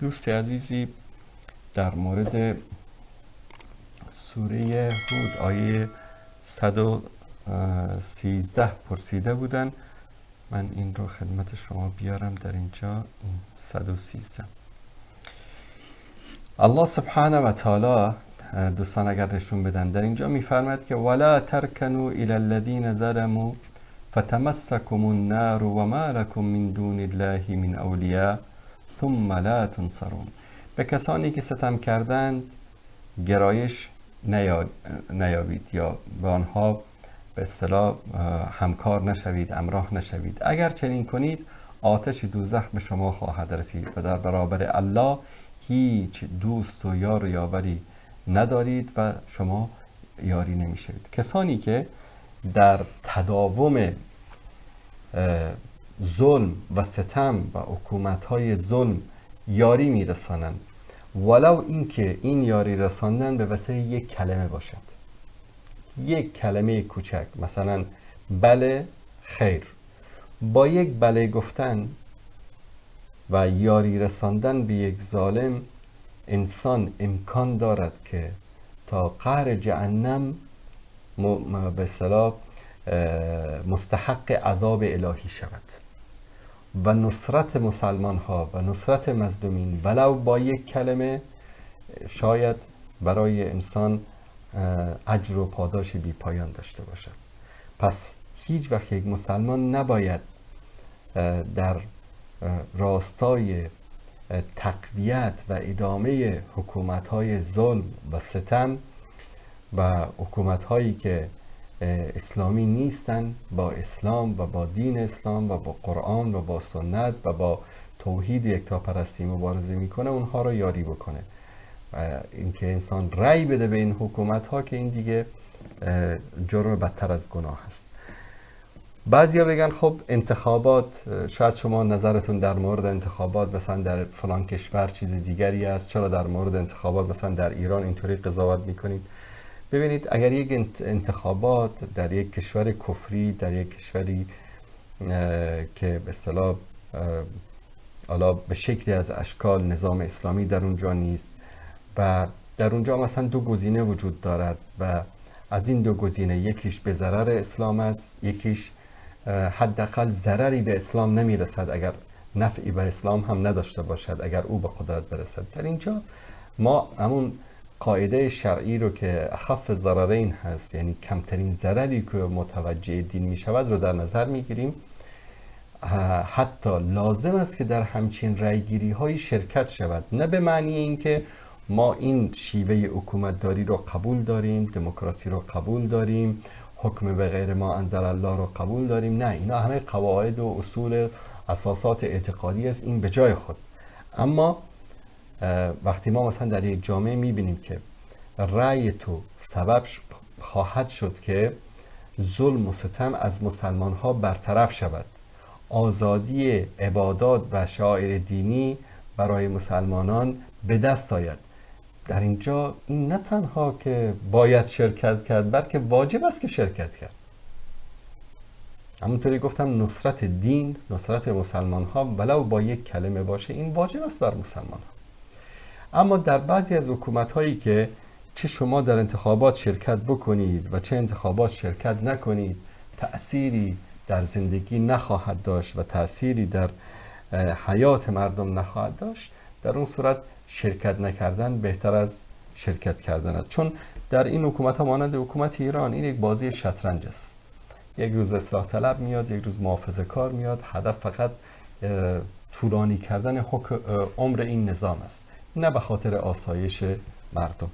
دوست عزیزی در مورد سوره هود آیه 113 پرسیده بودن. من این رو خدمت شما بیارم در اینجا. این 113 الله سبحانه و تعالی دوستان اگر نشون بدن در اینجا میفرماید که ولا ترکنوا الی الذین ظلموا فتمسکم النار وما لكم من دون الله من اولیاء ثم لا تنصرون. به کسانی که ستم کردند گرایش نیابید یا به آنها به اصطلاح همکار نشوید، همراه نشوید. اگر چنین کنید آتش دوزخ به شما خواهد رسید و در برابر الله هیچ دوست و یار و یاوری ندارید و شما یاری نمیشوید. کسانی که در تداوم ظلم و ستم و حکومت‌های ظلم یاری میرسانند، ولو اینکه این یاری رساندن به وسیله یک کلمه باشد، یک کلمه کوچک، مثلا بله خیر، با یک بله گفتن و یاری رساندن به یک ظالم انسان امکان دارد که تا قعر جهنم به اصطلاح مستحق عذاب الهی شود و نصرت مسلمان ها و نصرت مظلومین ولو با یک کلمه شاید برای انسان اجر و پاداش بی پایان داشته باشد. پس هیچ وقت یک مسلمان نباید در راستای تقویت و ادامه حکومت‌های ظلم و ستم و حکومت‌هایی که اسلامی نیستن با اسلام و با دین اسلام و با قرآن و با سنت و با توحید یکتاپرستی مبارزه میکنه اونها رو یاری بکنه. اینکه انسان رأی بده به این حکومت‌ها که این دیگه جرم بدتر از گناه هست. بعضیا بگن خب انتخابات، شاید شما نظرتون در مورد انتخابات مثلا در فلان کشور چیز دیگری است، چرا در مورد انتخابات مثلا در ایران اینطوری قضاوت میکنید؟ ببینید اگر یک انتخابات در یک کشور کفری، در یک کشوری که به اصطلاح حالا به شکلی از اشکال نظام اسلامی در اونجا نیست و در اونجا مثلا دو گزینه وجود دارد و از این دو گزینه یکیش به ضرر اسلام است، یکیش حداقل ضرری به اسلام نمیرسد اگر نفعی به اسلام هم نداشته باشد اگر او به قدرت برسد. در اینجا ما همون قاعده شرعی رو که اخف ضررین هست، یعنی کمترین ضرری که متوجه دین می شود رو در نظر می گیریم. حتی لازم است که در همچین رایگیری های شرکت شود، نه به معنی اینکه ما این شیوه حکومتداری رو قبول داریم، دموکراسی رو قبول داریم، حکم به غیر ما انزل الله رو قبول داریم. نه، اینا همه قواعد و اصول اساسات اعتقادی است، این به جای خود. اما وقتی ما مثلا در یک جامعه میبینیم که رأی تو سبب خواهد شد که ظلم و ستم از مسلمان ها برطرف شود، آزادی عبادات و شعائر دینی برای مسلمانان به دست آید، در اینجا این نه تنها که باید شرکت کرد بلکه واجب است که شرکت کرد. همونطوری گفتم نصرت دین، نصرت مسلمان ها ولو با یک کلمه باشه این واجب است بر مسلمان ها. اما در بعضی از حکومت هایی که چه شما در انتخابات شرکت بکنید و چه انتخابات شرکت نکنید تأثیری در زندگی نخواهد داشت و تأثیری در حیات مردم نخواهد داشت، در اون صورت شرکت نکردن بهتر از شرکت کردن است. چون در این حکومت ها مانند حکومت ایران این یک بازی شطرنج است. یک روز اصلاح طلب میاد، یک روز محافظه کار میاد، هدف فقط طولانی کردن عمر این نظام است، نه به خاطر آسایش مردم.